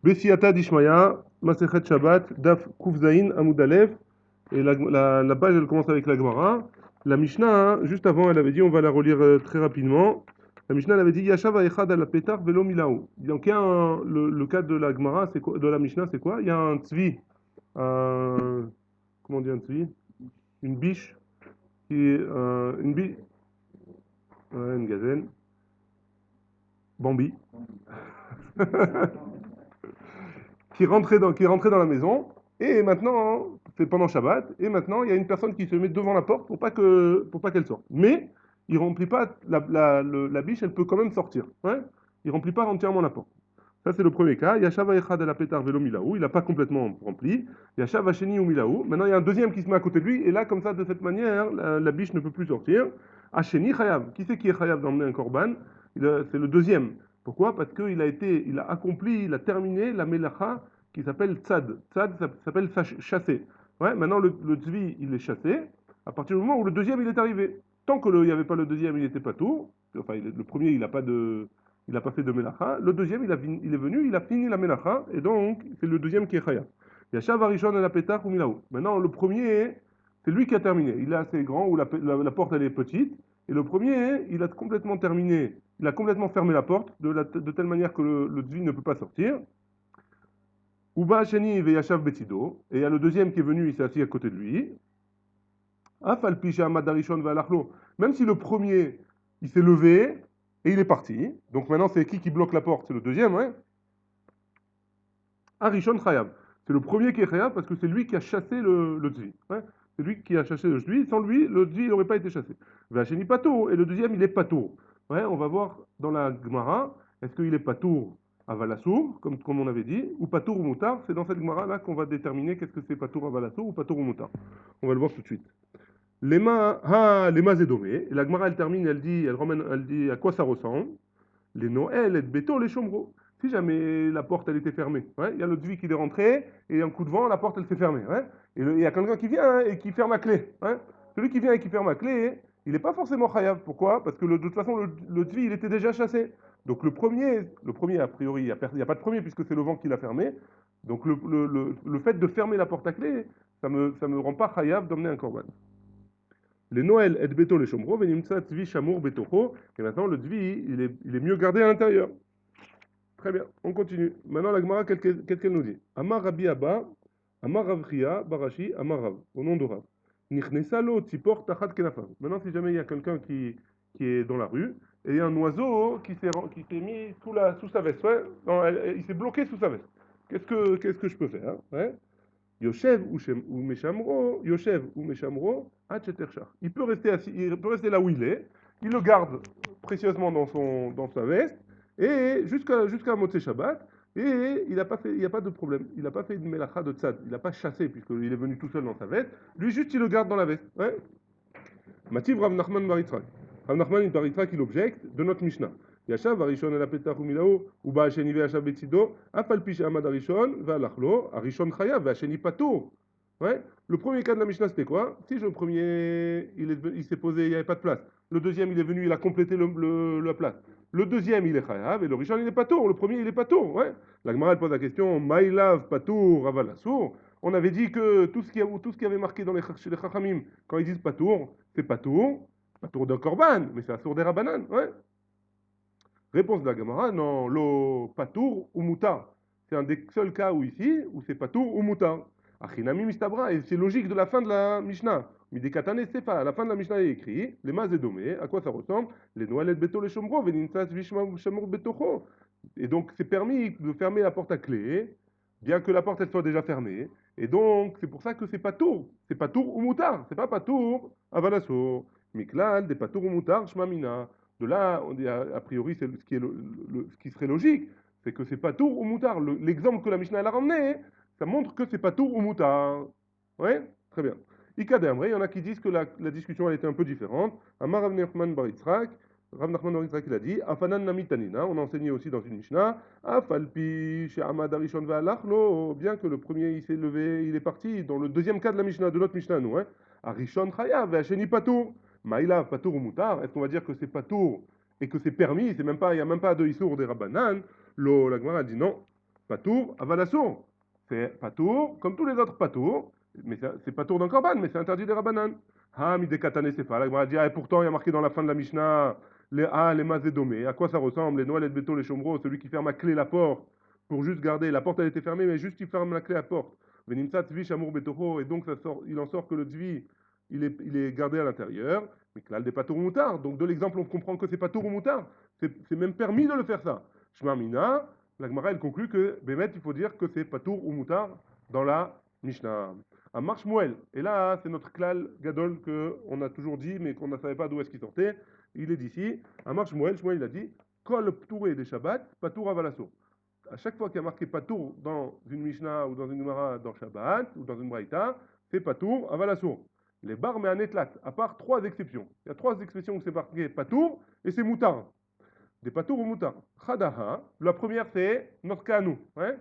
Bessiata d'Ishmaya, Masechet Shabbat, Daf Kufzaïn, Amoud Aleph. Et la page, elle commence avec la Gemara. La Mishnah, hein, juste avant, elle avait dit, on va la relire très rapidement. La Mishnah, elle avait dit, Yashava Echad al Petar velo milaou. Donc, il y a le cas de la Gemara, de la Mishnah, c'est quoi? Il y a un tzvi, un, comment on dit un tzvi? Une biche, une biche, une gazelle, Bambi, qui est rentrée dans la maison. Et maintenant, c'est pendant Shabbat, et maintenant, il y a une personne qui se met devant la porte pour pas qu'elle sorte. Mais, il remplit pas, la biche, elle peut quand même sortir. Ouais, il remplit pas entièrement la porte. Ça, c'est le premier cas. Yashava echad el apetar velo milaou. Il n'a pas complètement rempli. Yashava sheni ou milaou. Maintenant, il y a un deuxième qui se met à côté de lui. Et là, comme ça, de cette manière, la biche ne peut plus sortir. Hacheni chayav. Qui c'est qui est chayav d'emmener un korban? C'est le deuxième. Pourquoi? Parce il a accompli, il a terminé la melacha qui s'appelle tzad. Tzad, ça s'appelle chasser. Ouais, maintenant, le tzvi, il est chassé. À partir du moment où le deuxième, il est arrivé. Tant qu'il n'y avait pas le deuxième, il n'était pas tout. Enfin, le premier, il n'a pas fait de melacha. Le deuxième, il est venu, il a fini la melacha, et donc c'est le deuxième qui est chaya. Yashav Arishon el Apetar ou Milaou. Maintenant, le premier, c'est lui qui a terminé. Il est assez grand, où la porte elle est petite, et le premier, il a complètement terminé, il a complètement fermé la porte, de telle manière que le tzvi ne peut pas sortir. Uba Sheni Yashav Betido, et il y a le deuxième qui est venu, il s'est assis à côté de lui. Afal Pisha Madarishon Valachlo. Même si le premier, il s'est levé, et il est parti. Donc maintenant, c'est qui bloque la porte? C'est le deuxième, ouais. Arishon Chayav. C'est le premier qui est Chayav parce que c'est lui qui a chassé le Tzvi. Ouais. C'est lui qui a chassé le Tzvi. Sans lui, le Tzvi, il n'aurait pas été chassé. Vacheni Patour. Et le deuxième, il est Patour. Ouais, on va voir dans la Gemara, est-ce qu'il est Patour à Valassour, comme on avait dit, ou Patour ou Moutar? C'est dans cette Gemara-là qu'on va déterminer qu'est-ce que c'est Patour à Valassour ou Patour ou Moutar. On va le voir tout de suite. Lema Zédomé. Et la Gemara, elle termine, elle dit à quoi ça ressemble. Les Noël et béton, les chombereaux. Si jamais la porte, elle était fermée, ouais, il y a le Dvi qui est rentré, et un coup de vent, la porte, elle s'est fermée. Ouais, et il y a quelqu'un qui vient et qui ferme la clé. Ouais. Celui qui vient et qui ferme la clé, il n'est pas forcément chayav. Pourquoi? Parce que de toute façon, le Dvi, il était déjà chassé. Donc le premier a priori, il n'y a pas de premier puisque c'est le vent qui l'a fermé. Donc le fait de fermer la porte à clé, ça me rend pas chayav d'emmener un korban. Les Noël et Beto les Shomro, Venimtsa Tzvi Shamour Betocho. Et maintenant, le Tzvi, il est mieux gardé à l'intérieur. Très bien, on continue. Maintenant, la Gemara, qu'est-ce qu'elle nous dit? Amar Rabbi Abba, Amar Rav Chia, Barashi, Amar Rav, au nom de Rav. Nichnesa lo tzipor tachat kenafav. Maintenant, si jamais il y a quelqu'un qui est dans la rue, et il y a un oiseau qui s'est mis sous sa veste, ouais, non, il s'est bloqué sous sa veste. Qu'est-ce que je peux faire? Ouais. Yoshev ou Meshamro, Yoshev ou Meshamro, Hatcheterchach. Il peut rester assis, il peut rester là où il est, il le garde précieusement dans sa veste, et jusqu'à Motzei Shabbat, et il n'y a pas de problème. Il n'a pas fait une melacha de tzad, il n'a pas chassé, puisqu'il est venu tout seul dans sa veste. Lui, juste, il le garde dans la veste. Ouais. Mativ Rav Nachman Baritzrak. Rav Nachman Baritzrak, il objecte de notre Mishnah. Yashav Arishon el apetach umilao, uba Hasheni ve'yashav betzido, afal pi she'amad Arishon ve'alach lo, Arishon chayav ve'Hasheni patour. Ouais. Le premier cas de la Mishnah, c'était quoi? Si le premier, il s'est posé, il n'y avait pas de place. Le deuxième, il est venu, il a complété la place. Le deuxième, il est chayav, et le Rishon, il est patour. Le premier, il est patour. Ouais. La Gemara, elle pose la question, maïlav patour avalassour. On avait dit que tout ce qui avait marqué chez les Chachamim, quand ils disent patour, c'est patour d'un korban, mais c'est assour des rabanan. Ouais. Réponse de la Gemara, non, lo patour ou moutar. C'est un des seuls cas où ici, où c'est patour ou moutar. Achinami mistabra, et c'est logique de la fin de la Mishnah. Midekatane sefa, à la fin de la Mishnah, il est écrit, les mazes domé, à quoi ça ressemble? Les noël beto les chomro, venintas vishamur betocho. Et donc, c'est permis de fermer la porte à clé, bien que la porte elle soit déjà fermée. Et donc, c'est pour ça que c'est patour. C'est patour ou moutar. C'est pas patour avalasso. Miklal, des patour ou moutar, shmamina. De là, on dit a priori, c'est ce qui serait logique, c'est que c'est patour ou moutar. L'exemple que la Mishnah elle a ramené, ça montre que c'est patour ou moutar. Ouais, très bien. Ikademre, il y en a qui disent que la discussion elle était un peu différente. Amar Rav Nachman bar Yitzhak, Rav Nachman bar Yitzhak il a dit, Afanan namitanina, on a enseigné aussi dans une Mishnah, Afalpi she'amad arishon ve'alach lo, bien que le premier il s'est levé, il est parti, dans le deuxième cas de la Mishnah, de notre Mishnah, nous, hein, Arishon chayav ve'asheni patour. Maïla, patour ou moutar, est-ce qu'on va dire que c'est patour et que c'est permis, il n'y a même pas de issour des rabbanan? La Gemara dit non. patour, avalassour. C'est patour, comme tous les autres patour, mais c'est patour d'un korban, mais c'est interdit des rabanan. Ah, mi dekatane sefa. La Gemara dit, ah, et pourtant, il y a marqué dans la fin de la Mishnah, les mazédomés. À quoi ça ressemble? Les noix, les bétos, les chomros, celui qui ferme à clé la porte pour juste garder. La porte, elle était fermée, mais juste il ferme la clé à la porte. Venimsa tzvi shamour betoho, et donc ça sort, il en sort que le tzvi, il est gardé à l'intérieur. Mais klal des patour moutard. Donc de l'exemple, on comprend que c'est patour ou moutard. C'est même permis de le faire ça. Shma mina, la Gemara, elle conclut que, Bémet, il faut dire que c'est patour ou moutard dans la Mishnah. Un marshmuel. Et là, c'est notre klal gadol qu'on a toujours dit, mais qu'on ne savait pas d'où est-ce qu'il sortait. Il est d'ici. Un marshmuel, Shmuel, il a dit, kol ptouré des Shabbat, patour avalasso. À chaque fois qu'il y a marqué patour dans une Mishnah ou dans une Gemara dans Shabbat ou dans une Braïta, c'est patour avalasso. Les bar mais anetlat, à part trois exceptions. Il y a trois exceptions où c'est marqué patour et c'est moutard. Des patour ou moutard. Khadaha, la première c'est notre cas à nous. Hein?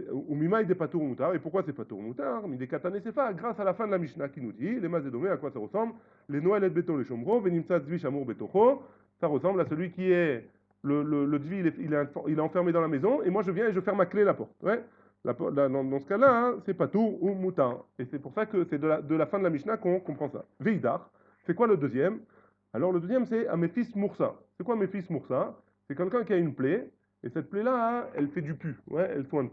Ou mimaï des patour ou moutard. Et pourquoi c'est patour ou moutard? Mais des katane sefa, grâce à la fin de la Mishnah qui nous dit, les mazédomés, à quoi ça ressemble? Les noël et béton, les chomro, venimsa zvi shamour betocho, ça ressemble à celui qui est le dvi, il est enfermé dans la maison, et moi je viens et je ferme ma clé la porte. Ouais? Dans ce cas-là, hein, c'est patour ou moutard. Et c'est pour ça que c'est de la fin de la Mishnah qu'on comprend ça. Veidar, c'est quoi le deuxième? Alors le deuxième c'est Améphis Moursa. C'est quoi Améphis Moursa? C'est quelqu'un qui a une plaie, et cette plaie-là, hein, elle fait du pu, ouais, elle soigne.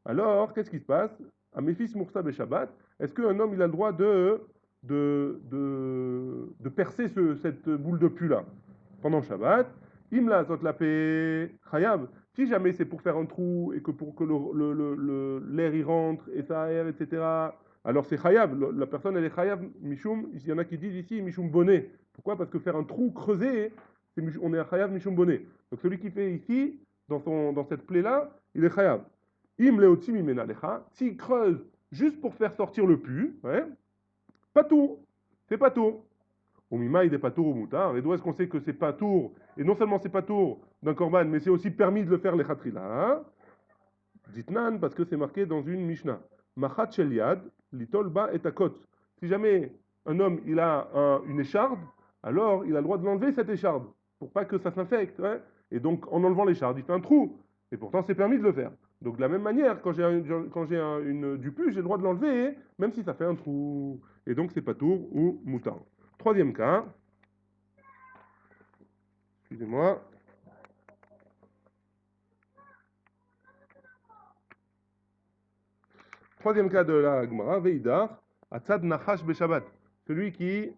Alors, qu'est-ce qui se passe? Améphis Moursa et Shabbat, est-ce qu'un homme il a le droit de percer cette boule de pu-là pendant Shabbat? Imla zot la paix chayav. Si jamais c'est pour faire un trou et que pour que l'air y rentre et ça aère, etc., alors c'est chayav. La personne elle est chayav, mishum, il y en a qui disent ici mishum bonnet. Pourquoi? Parce que faire un trou creusé, on est à chayav mishum bonnet. Donc celui qui fait ici, dans cette plaie-là, il est chayav. Im leotzi mimena lecha, s'il creuse juste pour faire sortir le pu, ouais, pas tout, c'est pas tout. Au mima, il est pas tour ou moutard. Et d'où est-ce qu'on sait que c'est pas tour? Et non seulement c'est pas tour d'un korban, mais c'est aussi permis de le faire les khatrila. Ditnan, parce que c'est marqué dans une Mishnah. Machat shel yad, litol ba et akot. Si jamais un homme il a une écharde, alors il a le droit de l'enlever cette écharde pour pas que ça s'infecte. Hein. Et donc en enlevant l'écharde, il fait un trou. Et pourtant c'est permis de le faire. Donc de la même manière, quand j'ai du pu, j'ai le droit de l'enlever, même si ça fait un trou. Et donc c'est pas tour ou moutard. Troisième cas, excusez-moi. Troisième cas de la Gemara, Veidar, Atzad Nachash Beshabbat. Celui qui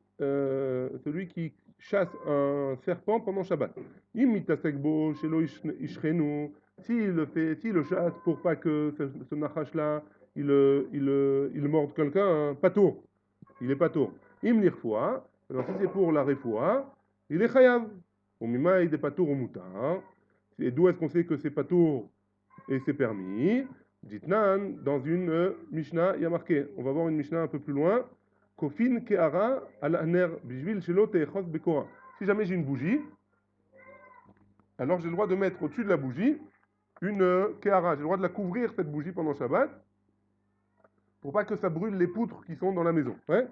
chasse un serpent pendant Shabbat. Imitasekbo, Shelo Ishrenu. S'il le chasse pour pas que ce Nachash-là, il morde quelqu'un, hein, pas tour. Il est pas tour. Im l'irfoua. Alors si c'est pour la refoua, il est chayav. Au mima, il est pas tour au moutar. Et d'où est-ce qu'on sait que c'est pas tour et c'est permis? Ditnan, dans une Mishnah, il y a marqué, on va voir une Mishnah un peu plus loin, Kofin ke'ara al aner bishvil shelo te'echos bekora. Si jamais j'ai une bougie, alors j'ai le droit de mettre au-dessus de la bougie une ke'ara. J'ai le droit de la couvrir, cette bougie, pendant Shabbat, pour pas que ça brûle les poutres qui sont dans la maison. Ouais,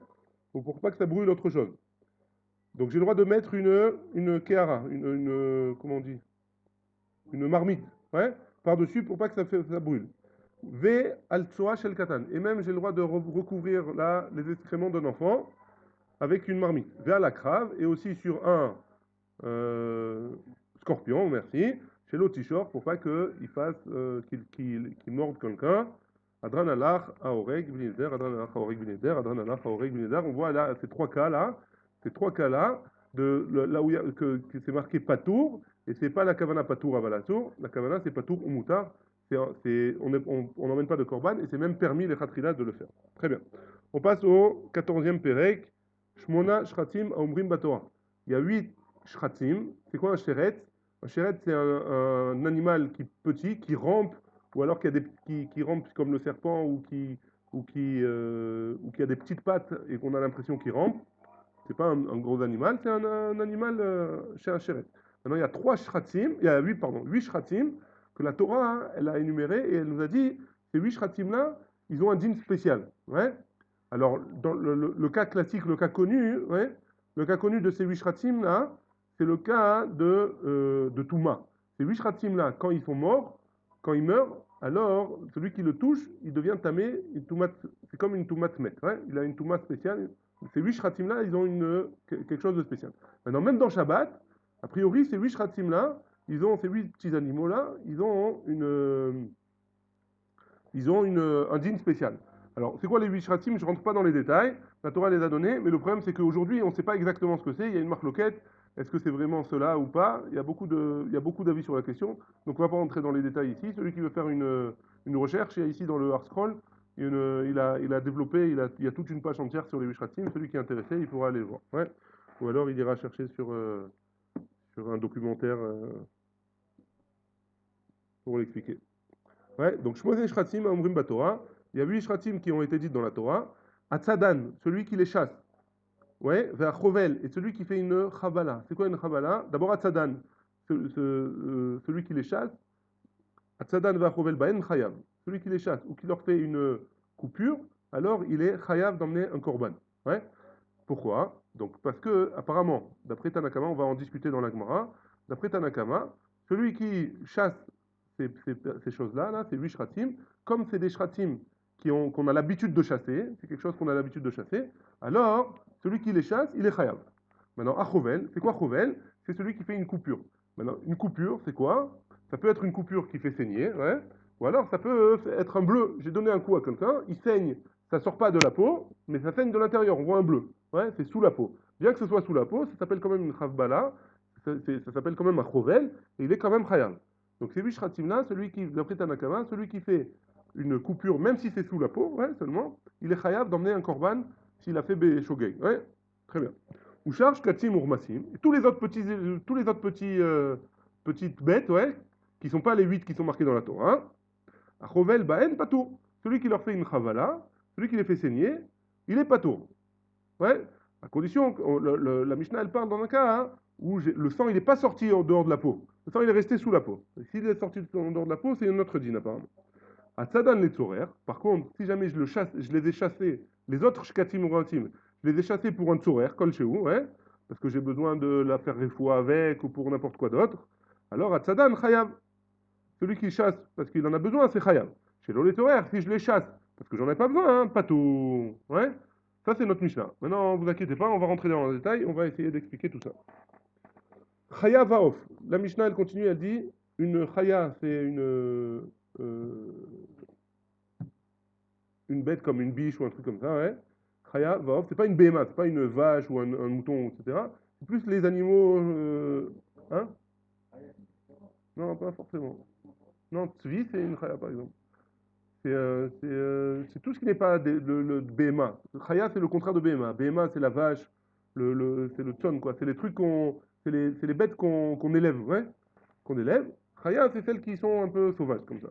ou pour pas que ça brûle autre chose. Donc j'ai le droit de mettre une ke'ara, comment on dit? Une marmite, ouais, par-dessus pour pas que ça brûle. V al shel katan. Et même j'ai le droit de recouvrir là les excréments d'un enfant avec une marmite. V à la crave et aussi sur un scorpion, merci, chez l'autre pour pas qu'il fasse qu'il morde quelqu'un. Adran alach aoreg b'neder, adran alach aoreg b'neder, adran alach aoreg b'neder. On voit là ces trois cas là là où que c'est marqué patour et c'est pas la kavana patour avalassour, la kavana c'est patour ou moutar. On n'emmène pas de korban et c'est même permis les khatrilas de le faire. Très bien. On passe au 14e perek. Shmona shratim aumrim batora. Il y a 8 shratim. C'est quoi un sheret? Un sheret, c'est un animal petit qui rampe, ou alors qui rampe comme le serpent ou qui a des petites pattes et qu'on a l'impression qu'il rampe. C'est pas un gros animal, c'est un animal chez un sheret. Maintenant, il y a 8 shratim que la Torah, hein, elle a énuméré et elle nous a dit, ces 8 shratim-là, ils ont un din spécial. Ouais. Alors, dans le cas classique, le cas connu, ouais, le cas connu de ces 8 shratim-là, c'est le cas de Touma. Ces 8 shratim-là, quand ils sont morts, quand il meurt, alors celui qui le touche, il devient tamé, c'est comme une toumat met, ouais, il a une toumat spéciale. Ces 8 shratim là, ils ont quelque chose de spécial. Maintenant, même dans Shabbat, a priori, ces 8 shratim là, ces 8 petits animaux là, un dîne spécial. Alors, c'est quoi les 8 shratim? Je ne rentre pas dans les détails. La Torah les a donnés, mais le problème, c'est qu'aujourd'hui, on ne sait pas exactement ce que c'est. Il y a une marloquette. Est-ce que c'est vraiment cela ou pas? Il y a beaucoup d'avis sur la question. Donc, on ne va pas rentrer dans les détails ici. Celui qui veut faire une recherche, il y a ici dans le Harscroll, il a développé, il y a toute une page entière sur les 8 shratim. Celui qui est intéressé, il pourra aller le voir. Ouais. Ou alors, il ira chercher sur un documentaire pour l'expliquer. Ouais, donc Shmozeh Shratim Omrim Batorah, il y a 8 Shratim qui ont été dites dans la Torah. Atzadan, celui qui les chasse. Ouais, vers Chovel, et celui qui fait une Chavala. C'est quoi une Chavala? D'abord Atzadan, celui qui les chasse. Atzadan vers Chovel Baen Chayav. Celui qui les chasse ou qui leur fait une coupure, alors il est Chayav d'emmener un korban. Ouais. Pourquoi? Donc parce que apparemment, d'après Tanakama, on va en discuter dans la Gemara, d'après Tanakama, celui qui chasse ces choses-là, là, ces 8 shratim, comme c'est des shratim qu'on a l'habitude de chasser, c'est quelque chose qu'on a l'habitude de chasser, alors celui qui les chasse, il est chayav. Maintenant, Achovel, c'est quoi Chovel? C'est celui qui fait une coupure. Maintenant, une coupure, c'est quoi? Ça peut être une coupure qui fait saigner, ouais, ou alors ça peut être un bleu. J'ai donné un coup à quelqu'un, il saigne, ça sort pas de la peau, mais ça saigne de l'intérieur, on voit un bleu. Ouais, c'est sous la peau. Bien que ce soit sous la peau, ça s'appelle quand même une chavbala, ça s'appelle quand même un chovel, et il est quand même chayav. Donc c'est 8 shratim là, celui qui, d'après Tanakama, celui qui fait une coupure, même si c'est sous la peau, ouais, seulement, il est chayav d'emmener un korban s'il a fait béchogay. Ouais, très bien. Ou charge katim ou rmassim. Petites bêtes, ouais, qui sont pas les 8 qui sont marqués dans la Torah. Achovel baen patour. Celui qui leur fait une chavala, celui qui les fait saigner, il est patour. Ouais, à condition, la Mishnah elle parle dans un cas hein, où le sang il n'est pas sorti en dehors de la peau. Le sang il est resté sous la peau. S'il est sorti en dehors de la peau, c'est une autre dîne apparemment. À Tzadan les tzorer, par contre, si jamais je les ai chassés, les autres shkatim ou rantim, je les ai chassés pour un tzorer, kol chez vous, ouais, parce que j'ai besoin de la faire refoua avec ou pour n'importe quoi d'autre, alors à Tzadan chayav. Celui qui chasse parce qu'il en a besoin, c'est chayav. Chez l'eau les tzorer, si je les chasse parce que j'en ai pas besoin, hein, pas tout. Ouais. Ça, c'est notre Mishnah. Maintenant, vous inquiétez pas, on va rentrer dans le détail, on va essayer d'expliquer tout ça. Chaya vaof. La Mishnah, elle continue, elle dit une chaya, c'est une bête comme une biche ou un truc comme ça, ouais. Chaya vaof, c'est pas une béma, c'est pas une vache ou un mouton, etc. C'est plus les animaux. Hein? Non, pas forcément. Non, tzvi, c'est une chaya, par exemple. C'est tout ce qui n'est pas le BMA. Chaya, c'est le contraire de BMA. BMA, c'est la vache, c'est le tson, quoi. C'est les trucs c'est les bêtes qu'on élève, ouais, qu'on élève. Chaya, c'est celles qui sont un peu sauvages, comme ça.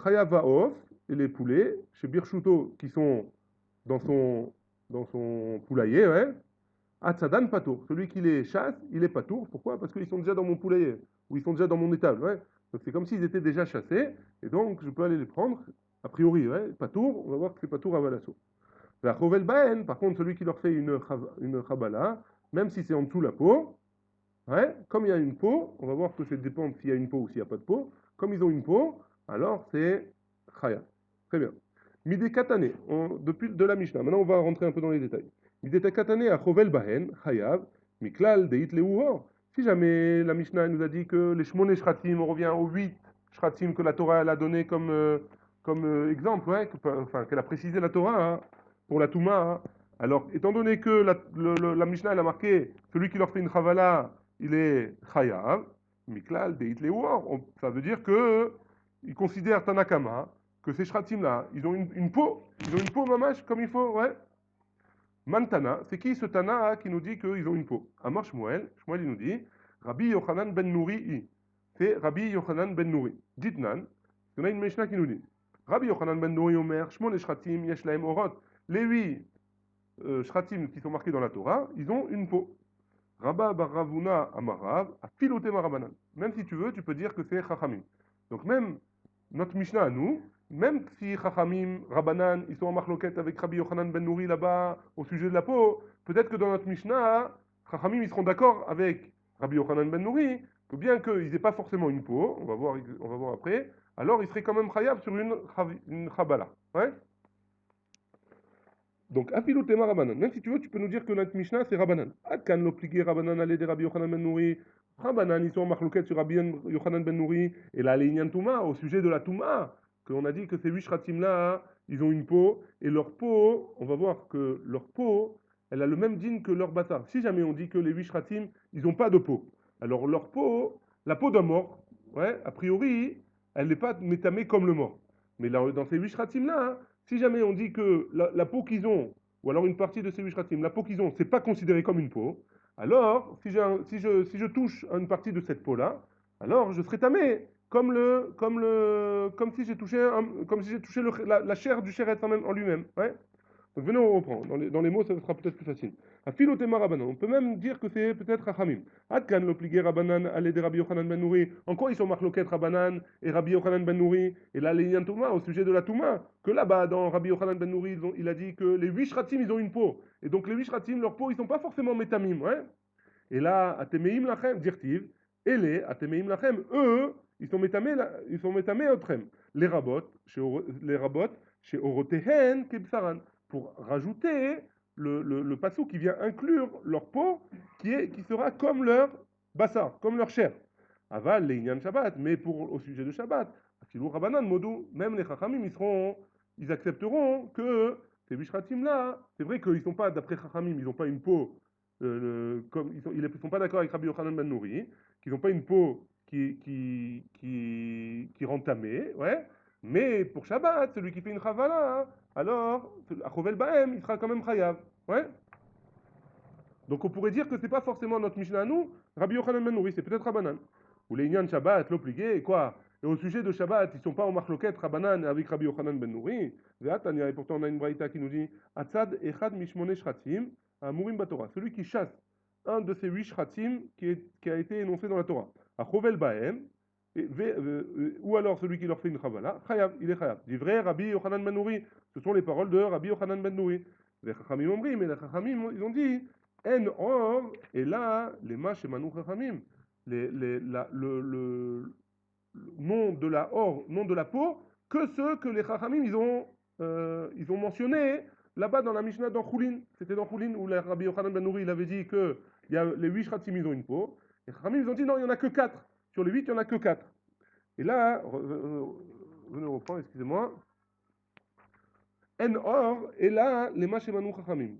Chaya Vaof, et les poulets, chez Birchuto, qui sont dans son, dans son poulailler, ouais. Atzadan patour. Celui qui les chasse, il est patour. Pourquoi? Parce qu'ils sont déjà dans mon poulailler, ou ils sont déjà dans mon étable, ouais. Donc c'est comme s'ils étaient déjà chassés, et donc je peux aller les prendre, a priori, ouais. Patour, on va voir que c'est patour à Valasso. La chovel baen, par contre, celui qui leur fait une chabala, même si c'est en dessous la peau, ouais, comme il y a une peau, on va voir que ça dépend s'il y a une peau ou s'il n'y a pas de peau. Comme ils ont une peau, alors c'est chaya. Très bien. Midé katane, depuis de la Mishnah. Maintenant, on va rentrer un peu dans les détails. Midé katane à chovel bahen, chayav, miklal deit leuhor. Si jamais la Mishnah nous a dit que les shmoné shratim, on revient aux 8 shratim que la Torah elle a donné comme exemple, ouais, enfin qu'elle a précisé la Torah hein, pour la Touma. Hein. Alors, étant donné que la Mishnah elle a marqué celui qui leur fait une chavala, il est chayav, miklal deit leuhor. Ça veut dire que il considère Tanakama que ces shratim là, ils ont une peau mamache comme il faut, ouais. Mantana, c'est qui ce Tana qui nous dit qu'ils ont une peau? Amar Shmuel, Shmuel il nous dit, Rabbi Yochanan ben Nouri, c'est Rabbi Yochanan ben Nouri. Ditnan, on a une Mishnah qui nous dit, Rabbi Yochanan ben Nouri Omer, Shmon et Shratim, Yesh lahem orot. Les 8 shratim qui sont marqués dans la Torah, ils ont une peau. Rabba bar Ravuna Amarav, a filoté marabanan. Même si tu veux, tu peux dire que c'est Chachamim. Donc même notre Mishnah à nous, même si Chachamim, Rabbanan, ils sont en marloquette avec Rabbi Yochanan ben Nouri là-bas au sujet de la peau, peut-être que dans notre Mishnah, Chachamim ils seront d'accord avec Rabbi Yochanan ben Nouri que bien qu'ils n'aient pas forcément une peau, on va voir après, alors ils seraient quand même chayav sur une chabala. Ouais. Donc, Afilu Tema Rabanan. Même si tu veux, tu peux nous dire que notre Mishnah, c'est Rabanan. Adkan l'obligue Rabanan allait de Rabbi Yochanan ben Nouri. Rabanan, ils sont en marloquette sur Rabbi Yochanan ben Nouri. Et là, les Touma, au sujet de la Touma, qu'on a dit que ces 8 shratim là, ils ont une peau. Et leur peau, on va voir que leur peau, elle a le même dîne que leur bâtard. Si jamais on dit que les 8 shratim, ils n'ont pas de peau. Alors, leur peau, la peau d'un mort, ouais, a priori, elle n'est pas métamée comme le mort. Mais là, dans ces 8 shratim là, hein, si jamais on dit que la peau qu'ils ont, ou alors une partie de ces Wishratim, la peau qu'ils ont, c'est pas considéré comme une peau, alors si je touche une partie de cette peau-là, alors je serai tamé, comme si j'ai touché, comme si j'ai touché la chair du chéret en lui-même. Ouais. Donc venez, on reprend. Dans les mots, ça sera peut-être plus facile. Afilotema Rabbanan. On peut même dire que c'est peut-être Rachamim. Adkan l'obligé Rabbanan, allez de Rabbi Yochanan ben Nouri. En quoi ils sont marloquettes Rabbanan et Rabbi Yochanan ben Nouri? Et là, les Touma, au sujet de la Touma, que là-bas, dans Rabbi Yochanan ben Nouri, il a dit que les 8 shratim, ils ont une peau. Et donc les 8 shratim, leur peau, ils sont pas forcément métamim. Ouais. Et là, Atemeim Lachem, dirtiv, et les Atemeim Lachem, eux, ils sont métamés autrem. Les rabots, chez Orotehen, Kebsaran, pour rajouter le passou qui vient inclure leur peau, qui sera comme leur bassa, comme leur chair. Aval, les Inyan Shabbat, mais au sujet de Shabbat, Afilou Rabanan, Modou, même les Chachamim, ils accepteront que ces Bishratim là, c'est vrai qu'ils ne sont pas, d'après Chachamim, ils n'ont pas une peau comme ils ne sont pas d'accord avec Rabbi Yochanan ben Nouri, qu'ils n'ont pas une peau qui rend tamé, ouais. Mais pour Shabbat, celui qui fait une chavala, hein, alors, à Chovel Bahem, il sera quand même chayav, ouais. Donc on pourrait dire que c'est pas forcément notre Mishnah à nous, Rabbi Yochanan ben Nouri, c'est peut-être Rabbanan. Ou les Inyan Shabbat, l'obligé, et quoi. Et au sujet de Shabbat, ils ne sont pas en marloquette Rabbanan avec Rabbi Yochanan ben Nouri. Et pourtant on a une braïta qui nous dit Atzad Echad Mishmone Shratim, Amurim Batorah. Celui qui chasse un de ces 8 Shratim qui a été énoncé dans la Torah. À Chovel Bahem, ou alors celui qui leur fait une chavala, chayav, il est chayav. Dit vrai, Rabbi Yochanan ben Nouri. Ce sont les paroles de Rabbi Yochanan ben Nouri. Les Chachamim ont dit, mais les Chachamim, ils ont dit En or, et là, les mâches et manou Chachamim, le nom de la or, nom de la peau, que ceux que les Chachamim, ils ont mentionné là-bas dans la Mishnah dans Choulin. C'était dans Choulin où le Rabbi Yochanan ben Nouri, il avait dit que les 8 Shratim, ils ont une peau. Les Chachamim, ils ont dit non, il n'y en a que 4. Sur les 8, il n'y en a que 4. Et là, venez reprendre, excusez-moi. En or, et là, les mâches et manou Chachamim.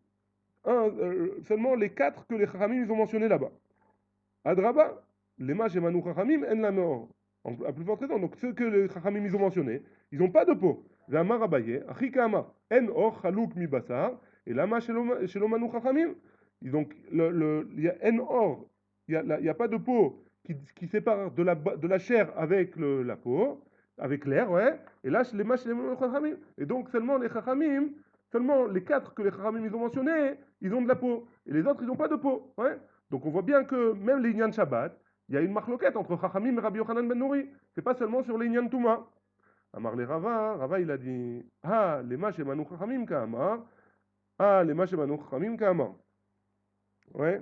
Seulement les 4 que les Chachamim, ils ont mentionné là-bas. Adraba, les mâches et manou Chachamim, en la mort. À plus forte raison. Donc ceux que les Chachamim, ils ont mentionné, ils n'ont pas de peau. V'amar Abaye, achika amar, en or chalouk mi basar, et la mâche chez l'omanu Chachamim. Donc il y a en or, il n'y a pas de peau qui sépare de la chair avec la peau, avec l'air, ouais. Et là, les mâches et les Chachamim. Et donc seulement les Chachamim, seulement les 4 que les Chachamim, ils ont mentionnés, ils ont de la peau. Et les autres, ils n'ont pas de peau, ouais. Donc on voit bien que même les Inyan Shabbat, il y a une marloquette entre Chachamim et Rabbi Yochanan ben Nouri. C'est pas seulement sur les Inyan Touma. Amar le Rava, il a dit Ah, les mâches et manou Chachamim ka'amar. Ah, les mâches et manou Chachamim ka'amar. Ouais.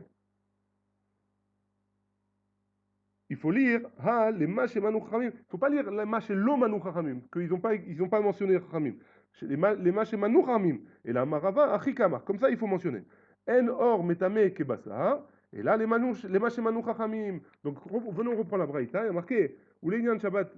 Il faut lire Ah, les mâches et manou Chachamim. Il ne faut pas lire les mâches et lo manou Chachamim, qu'ils n'ont pas mentionné Chachamim. Les mâches et manou Chachamim. Et la Marava, Achi ka'amar. Comme ça, il faut mentionner. En or metame kebasa. Et là, les mâches et manou Chachamim. Donc, venons reprendre la braïta. Il y a marqué ולעניין שבת,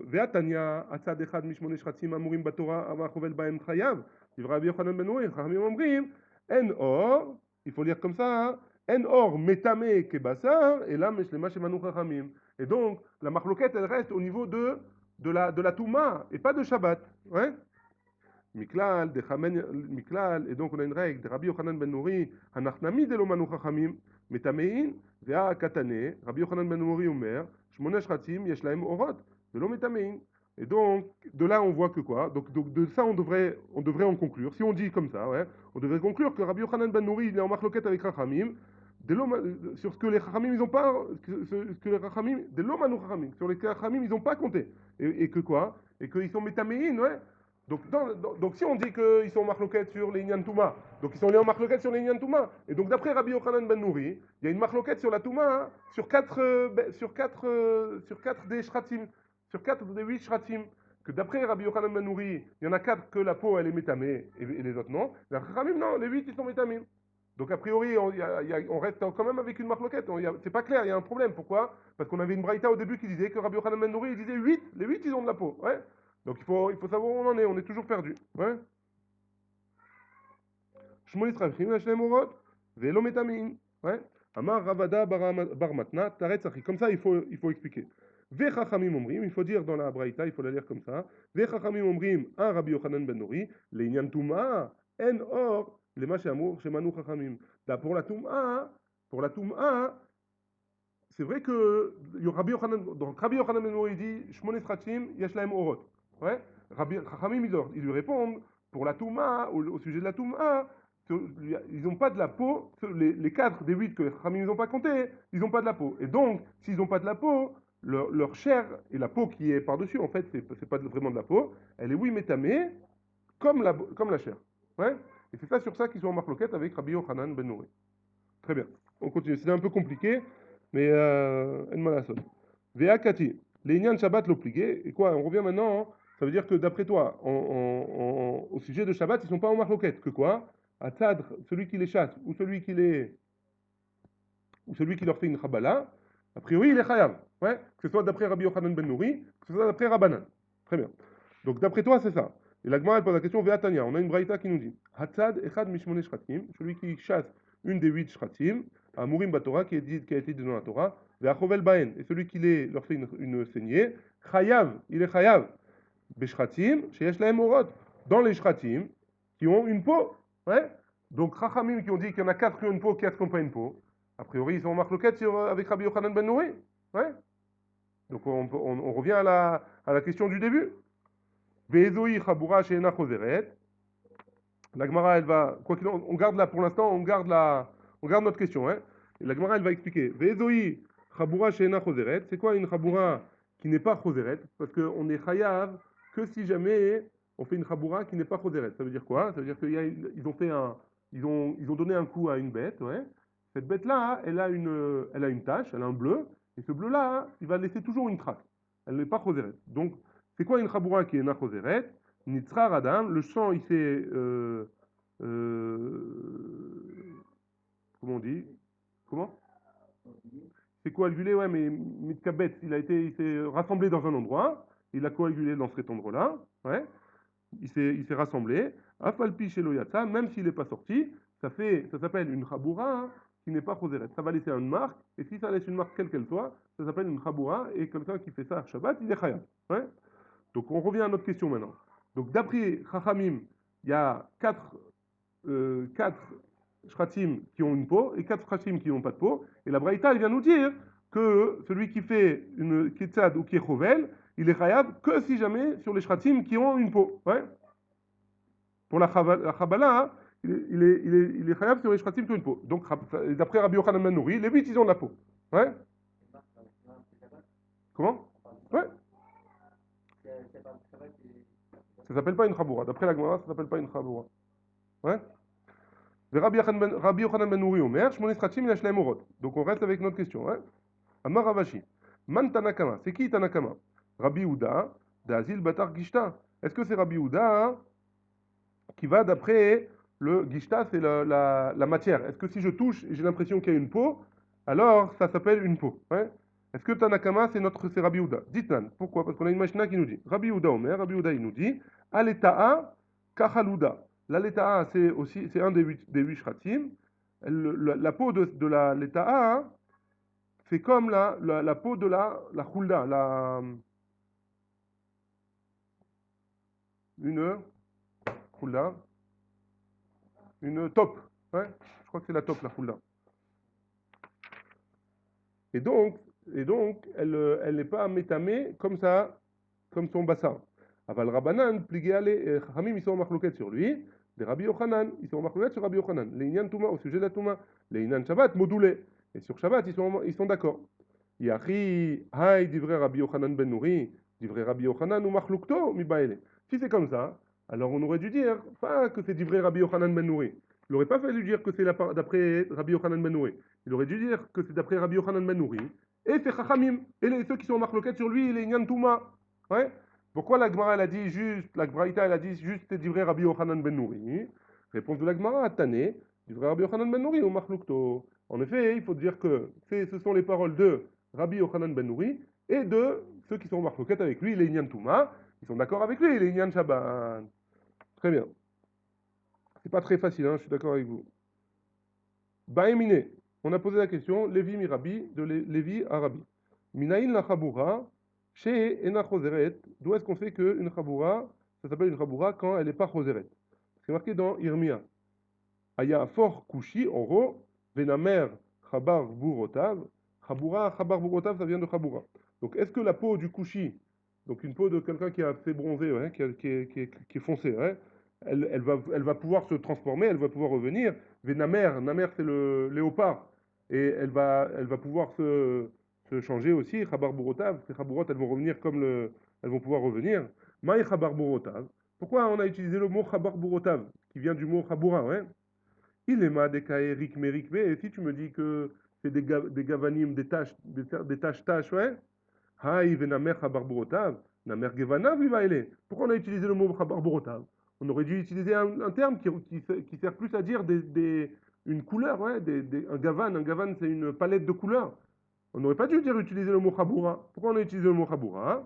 והתניא, הצד אחד משמונה שחצים אמורים בתורה, אבל חובל בהם חייב, דברי רבי יוחנן בן נורי, חכמים אומרים, אין אור, il faut lire comme ça, אין אור מטמא כבשר, אלא משלמה שמנו חכמים. Et donc, la marloquette, elle reste au niveau de la Touma, et pas de Shabbat. Ouais. Miklal, et donc on a une règle de Rabbi Yochanan ben Nouri, Hanachnami de l'omanu chachamim, metamein, vea katane, Rabbi Yochanan ben Nouri omer, shmona shratim, yesh lahem orot, de l'om metamein. Et donc, de là on voit que quoi? Donc de ça on devrait en conclure. Si on dit comme ça, ouais, on devrait conclure que Rabbi Yochanan ben Nouri il est en marloquette avec Chachamim, sur ce que les Chachamim ils ont pas, ce que les Chachamim, de l'omanu chachamim, sur les Chachamim ils ont pas compté. Et que quoi? Et qu'ils sont metamein, ouais. Donc si on dit qu'ils sont en marloquette sur les Inyan Touma, donc ils sont liés en marloquette sur les Inyan Touma. Et donc d'après Rabbi Yochanan ben Nouri, il y a une marloquette sur la Touma hein, sur quatre des Shratim, sur quatre des 8 Shratim. Que d'après Rabbi Yochanan ben Nouri, il y en a quatre que la peau elle est métamée et les autres non. D'après Ramim, non, les 8 ils sont métamés. Donc a priori, on reste quand même avec une marloquette. C'est pas clair, il y a un problème. Pourquoi? Parce qu'on avait une braïta au début qui disait que Rabbi Yochanan ben Nouri il disait 8, les 8 ils ont de la peau. Ouais. Donc il faut savoir où on est toujours perdu. Ouais. Shmonis Rachim, Hashem Orot, Velo Metamin. Ouais. Amar Ravada Bar Matna, Taret Sachi. Comme ça, il faut expliquer. Vechachamim Omrim, il faut dire dans la Braïta, il faut la lire comme ça. Vechachamim Omrim, un Rabbi Yochanan ben Nori, Leinian Touma, En Or, les Machamour, Shemanu Chachamim. Là, pour la Touma, c'est vrai que Rabbi Yochanan ben Nori dit, Shmonis Rachim, Yashlaem Orot. Ouais. Rabbi Chachamim, ils lui répondent, pour la Touma, au sujet de la Touma, ils n'ont pas de la peau, les 4 des 8 que les Chachamim n'ont pas compté, ils n'ont pas de la peau. Et donc, s'ils n'ont pas de la peau, leur chair et la peau qui est par-dessus, en fait, c'est pas vraiment de la peau, elle est oui métamée, comme la chair. Ouais. Et c'est ça sur ça qu'ils sont en marloquette avec Rabbi Yochanan ben Nouri. Très bien. On continue. C'est un peu compliqué, mais en malasot. Ve'akati. L'Inyan Shabbat l'obligé. Et quoi? On revient maintenant. Hein. Ça veut dire que d'après toi, au sujet de Shabbat, ils ne sont pas en marloquette. Que quoi? Atzad, celui qui les chasse, ou celui qui leur fait une chabala, a priori, il est chayav. Ouais? Que ce soit d'après Rabbi Yochanan ben Nouri, que ce soit d'après Rabbanan. Très bien. Donc d'après toi, c'est ça. Et la Gemara, elle pose la question, Ve'atania. On a une braïta qui nous dit Hatzad echad mishmone shratim, celui qui chasse une des 8 shratim, à Mourim Batora, qui a été dit dans la Torah, Ve'achovel baen, et celui qui leur fait une saignée, chayav, il est chayav, beshratim, sheyesh lahem orot, dans les shratim, qui ont une peau. Ouais? Donc, Chachamim qui ont dit qu'il y en a 4 qui ont une peau, 4 qui n'ont pas une peau. A priori, ils sont en marloquette avec Rabbi Yochanan ben Nouri. Ouais? Donc, on revient à la question du début. Ve'ezoi chabura she'ena chozeret. La Gemara, elle va, quoi qu'il en, on garde là pour l'instant, on garde notre question. Hein. Et la Gemara, elle va expliquer. Ve'ezoi chabura she'ena chozeret. C'est quoi une chabura qui n'est pas chozeret? Parce qu'on est chayav que si jamais on fait une chabura qui n'est pas chozeret. Ça veut dire quoi? Ça veut dire qu'ils ont donné un coup à une bête. Ouais. Cette bête-là, elle a une tache, elle a un bleu. Et ce bleu-là, il va laisser toujours une trace. Elle n'est pas chozeret. Donc, c'est quoi une chabura qui est na chozeret? Nitzra Radam, le sang il s'est comment on dit? Comment? C'est coagulé, ouais, mais Mitkabet, il s'est rassemblé dans un endroit, il a coagulé dans cet endroit-là, ouais, il s'est rassemblé, Afalpi chez Loyatsa, même s'il n'est pas sorti, ça s'appelle une Chaboura hein, qui n'est pas Choseret. Ça va laisser une marque, et si ça laisse une marque quelle qu'elle soit, ça s'appelle une Chaboura, et quelqu'un qui fait ça à Shabbat, il est Chayab. Ouais. Donc on revient à notre question maintenant. Donc d'après Chachamim, il y a 4 shratim qui ont une peau et 4 shratim qui n'ont pas de peau. Et la Braïta, elle vient nous dire que celui qui fait une ketzad ou qui est chovel, il est chayab que si jamais sur les shratim qui ont une peau. Ouais. Pour la chabala, hein, il est chayab sur les shratim qui ont une peau. Donc d'après Rabbi Yochanan ben Nouri, les 8 ils ont de la peau. Ouais. Comment? Ouais. Ça s'appelle pas une chaboura. D'après la Gemara, ça s'appelle pas une chaboura. Ouais. Rabbi Yochanan ben Nouri Omer, Shmonis Rachim Yashlaem Orot. Donc on reste avec notre question. Hein. Amar Ravashi. Man Tanakama. C'est qui Tanakama? Rabbi Ouda, d'Azil Batar Gishta. Est-ce que c'est Rabbi Ouda qui va d'après le Gishta, c'est la matière? Est-ce que si je touche et j'ai l'impression qu'il y a une peau, alors ça s'appelle une peau? Ouais. Est-ce que Tanakama, c'est Rabbi Ouda? Dites-nan. Pourquoi? Parce qu'on a une machina qui nous dit. Rabbi Ouda Omer, Rabbi Ouda il nous dit, Aleta'a Kachalouda. L'aleta'a, c'est un des 8 shratim. La peau de la leta'a, c'est comme la peau de la chulda, une chulda, une top. Ouais, je crois que c'est la top, la chulda. Et donc, elle n'est pas métamée comme ça, comme son bassin. Aval Rabbanan, pligué aller, Hamim, ils sont en marloquette sur lui. Les Rabbi Yochanan, ils sont en marloquette sur Rabbi Yochanan. Les Inyan Touma, au sujet de la Touma. Les Inyan Shabbat, modulé. Et sur Shabbat, ils sont d'accord. Yachi, Hay, divrei Rabbi Yochanan ben Nouri, divrei Rabbi Yochanan ou Machlukto, mi baile. Si c'est comme ça, Alors on aurait dû dire, pas que c'est d'ivré Rabbi Yochanan ben Nouri. Il n'aurait pas fallu dire que c'est d'après Rabbi Yochanan ben Nouri. Il aurait dû dire que c'est d'après Rabbi Yochanan ben Nouri. Et c'est Chachamim. Et ceux qui sont en marloquette sur lui, les Nyan Touma. Ouais. Pourquoi la Gemara, elle a dit juste, la Gbraïta, elle a dit juste c'est d'ivré Rabbi Yochanan ben Nouri. Réponse de la Gemara, Tané, d'ivré Rabbi Yochanan ben Nouri ou Marloukto. En effet, il faut dire que ce sont les paroles de Rabbi Yochanan ben Nouri et de ceux qui sont en marloquette avec lui, les Nyan Touma. Ils sont d'accord avec lui, les Nyan Shabbat. Très bien. C'est pas très facile, hein, je suis d'accord avec vous. Baemine, on a posé la question, Lévi Mirabi, de Lévi à Rabbi. Minaïn la Chaboura, chez Ena Choseret, d'où est-ce qu'on sait qu'une Chaboura, ça s'appelle une Chaboura quand elle n'est pas Choseret? C'est marqué dans Irmia. Aya for Kushi, Oro, Venamer Chabar Burotav, Chaboura, Chabar Burotav, ça vient de Chaboura. Donc est-ce que la peau du Kushi, donc une peau de quelqu'un qui est assez bronzé, ouais, qui est foncé, ouais, elle va pouvoir se transformer, elle va pouvoir revenir. Namer, Namer c'est le léopard, et elle va pouvoir se changer aussi. Chabar Burotav, ces Chabourot, elles vont revenir elles vont pouvoir revenir. Maï Chabar Burotav. Pourquoi on a utilisé le mot Chabar Burotav, qui vient du mot Chaboura, ouais? Il est ma des kaerik merik et si tu me dis que c'est des gavanim, des tâches, ouais? Haï venamer Chabar Burotav, Namer Gevanav, il va aller. Pourquoi on a utilisé le mot Chabar Burotav? On aurait dû utiliser un terme qui sert plus à dire une couleur, ouais, un gavan. Un gavan, c'est une palette de couleurs. On n'aurait pas dû utiliser le mot Chaboura. Pourquoi on a utilisé le mot Chaboura?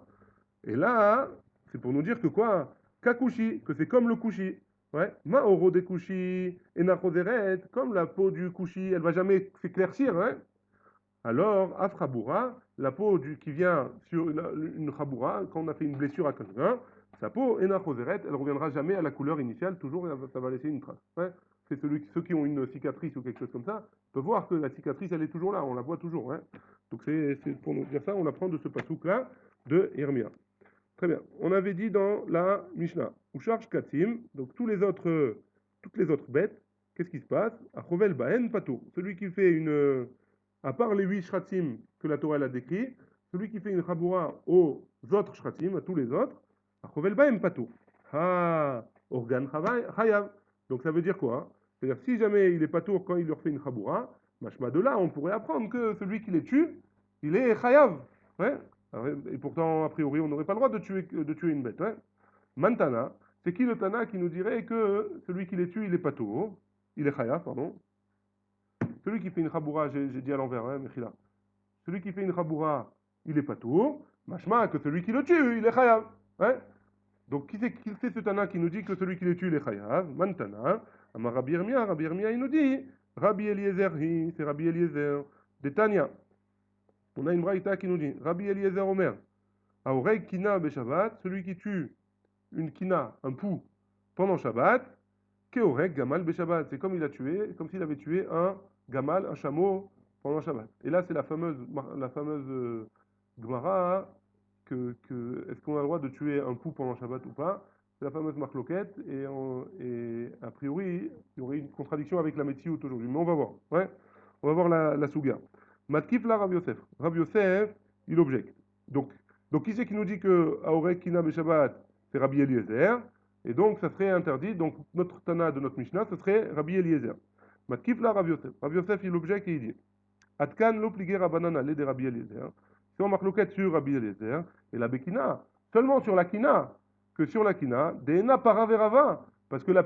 Et là, c'est pour nous dire que quoi? Kakushi, que c'est comme le kushi. Ouais. Maoro de kushi, enachozeret, comme la peau du kushi, elle va jamais s'éclaircir, hein. Alors, afraboura, la peau qui vient sur une chaboura, quand on a fait une blessure à quelqu'un, sa peau, enachozeret, elle reviendra jamais à la couleur initiale, toujours ça va laisser une trace. Ouais. C'est ceux qui ont une cicatrice ou quelque chose comme ça, peuvent voir que la cicatrice, elle est toujours là, on la voit toujours. Hein. Donc c'est pour nous dire ça, on apprend de ce pasouk-là de Hermia. Très bien. On avait dit dans la Mishnah, où charge Katim, donc toutes les autres bêtes, qu'est-ce qui se passe? À Chovel Baen Pato. Celui qui fait à part les 8 shratim que la Torah elle a décrit, celui qui fait une chaboura aux autres shratim, à tous les autres, à Chovel Baen Pato. Ha, organ chayav. Donc ça veut dire quoi? C'est-à-dire si jamais il est patour quand il leur fait une chaboura, machma de là, on pourrait apprendre que celui qui les tue, il est chayav. Ouais. Et pourtant, a priori, on n'aurait pas le droit de tuer une bête. Hein. Mantana, c'est qui le Tana qui nous dirait que celui qui les tue, il est pato, il est chaya, pardon. Celui qui fait une chaboura, j'ai dit à l'envers, hein, Mechila. Celui qui fait une chaboura, il est pato, machma que celui qui le tue, il est chaya. Hein. Donc, qui c'est ce Tana qui nous dit que celui qui les tue, il est chaya? Mantana, Amar Rabbi Yirmiyah, il nous dit, Rabbi Eliezer, c'est Rabbi Eliezer, de Tanya. On a une braïta qui nous dit, Rabbi Eliezer Omer, Aoreg kina be Shabbat, celui qui tue une kina, un pou, pendant Shabbat, Keoreg gamal be Shabbat. C'est comme comme s'il avait tué un gamal, un chameau, pendant Shabbat. Et là, c'est la fameuse Gemara, est-ce qu'on a le droit de tuer un pou pendant Shabbat ou pas? C'est la fameuse marloquette, et a priori, il y aurait une contradiction avec la Metsiout aujourd'hui. Mais on va voir. Ouais, on va voir la Souga. Matkif la Rav Yosef. Rav Yosef, il objecte. Donc qui c'est qui nous dit que Aorek Kina Shabbat, c'est Rabbi Eliezer, et donc ça serait interdit. Donc notre Tana de notre Mishnah, ce serait Rabbi Eliezer. Matkif la Rav Yosef. Rav Yosef, il objecte et il dit Atkan lo pligé Rabbanan ale de Rabbi Eliezer. Si on marque l'oquette sur Rabbi Eliezer, et la Bekina, seulement sur la Kina, que sur la Kina, Deena Paraverava, parce que la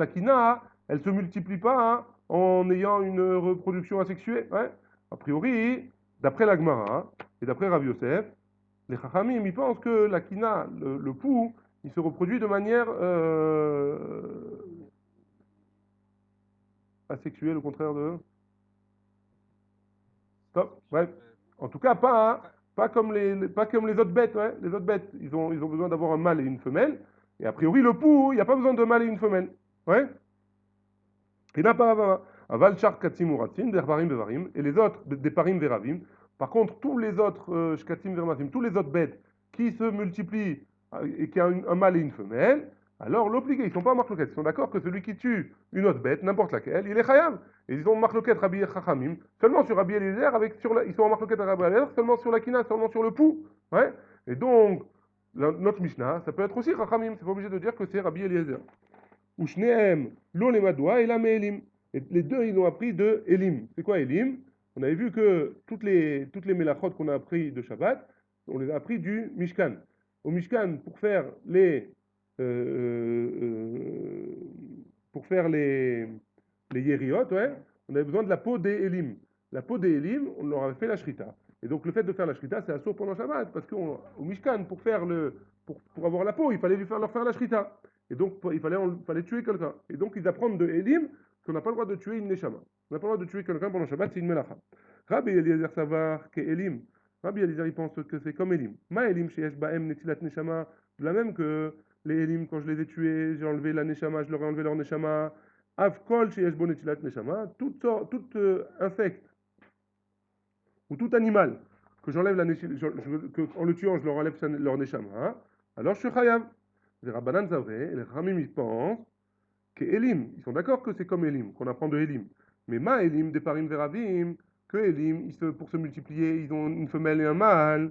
Kina, elle se multiplie pas hein, en ayant une reproduction asexuée. Hein. A priori, d'après la Gemara et d'après Rav Yosef, les Chachamim, ils pensent que la Kina, le pou, il se reproduit de manière asexuelle, au contraire de... Stop, bref. En tout cas, pas comme les autres bêtes. Ouais. Les autres bêtes, ils ont besoin d'avoir un mâle et une femelle. Et a priori, le pou, il n'y a pas besoin de mâle et une femelle. Ouais. Et n'a pas aval char katim uratim, des parim bevarim, et les autres, des parim veravim. Par contre, tous les autres shkatim vermatim, tous les autres bêtes qui se multiplient et qui ont un mâle et une femelle, alors l'obligé, ils ne sont pas en marloquette. Ils sont d'accord que celui qui tue une autre bête, n'importe laquelle, il est chayav. Et ils ont marloquette Rabbi Chachamim, seulement sur Rabbi Eliezer, ils sont en marloquette Rabbi Eliezer, seulement sur la kina, seulement sur le pou. Ouais. Et donc, Notre Mishnah, ça peut être aussi Chachamim, c'est pas obligé de dire que c'est Rabbi Eliezer. Ou Shneem, lo le Madoua et la Me'elim. Et les deux, ils ont appris de Elim. C'est quoi Elim? On avait vu que toutes les mélachot qu'on a appris de Shabbat, on les a appris du Mishkan. Au Mishkan, euh, pour faire les yériot, ouais, on avait besoin de la peau des Elim. La peau des Elim, on leur avait fait la shrita. Et donc le fait de faire la shrita, c'est assourd pendant Shabbat, parce qu'au Mishkan, pour avoir la peau, il fallait leur faire la shrita. Et donc il fallait tuer quelqu'un. Et donc ils apprennent de Elim qu'on n'a pas le droit de tuer une neshama. On n'a pas le droit de tuer quelqu'un pendant Shabbat, c'est une melacha. Rabbi Eliezer savar que Elim. Rabbi Eliezer il pense que c'est comme Elim. Ma Elim sheyesh baem netilat neshama. De la même que les Elim, quand je les ai tués, j'ai enlevé la neshama, je leur ai enlevé leur neshama. Avkol sheyesh bo netilat neshama. Tout insecte ou tout animal que j'enlève la neshama, en le tuant, je leur enlève leur neshama. Hein, alors je suis chayav. Les Rabbanan Zavré, les Ramim ils pensent que Elim, ils sont d'accord que c'est comme Elim, qu'on apprend de Elim. Mais ma Elim, des parim veravim, que Elim, pour se multiplier, ils ont une femelle et un mâle.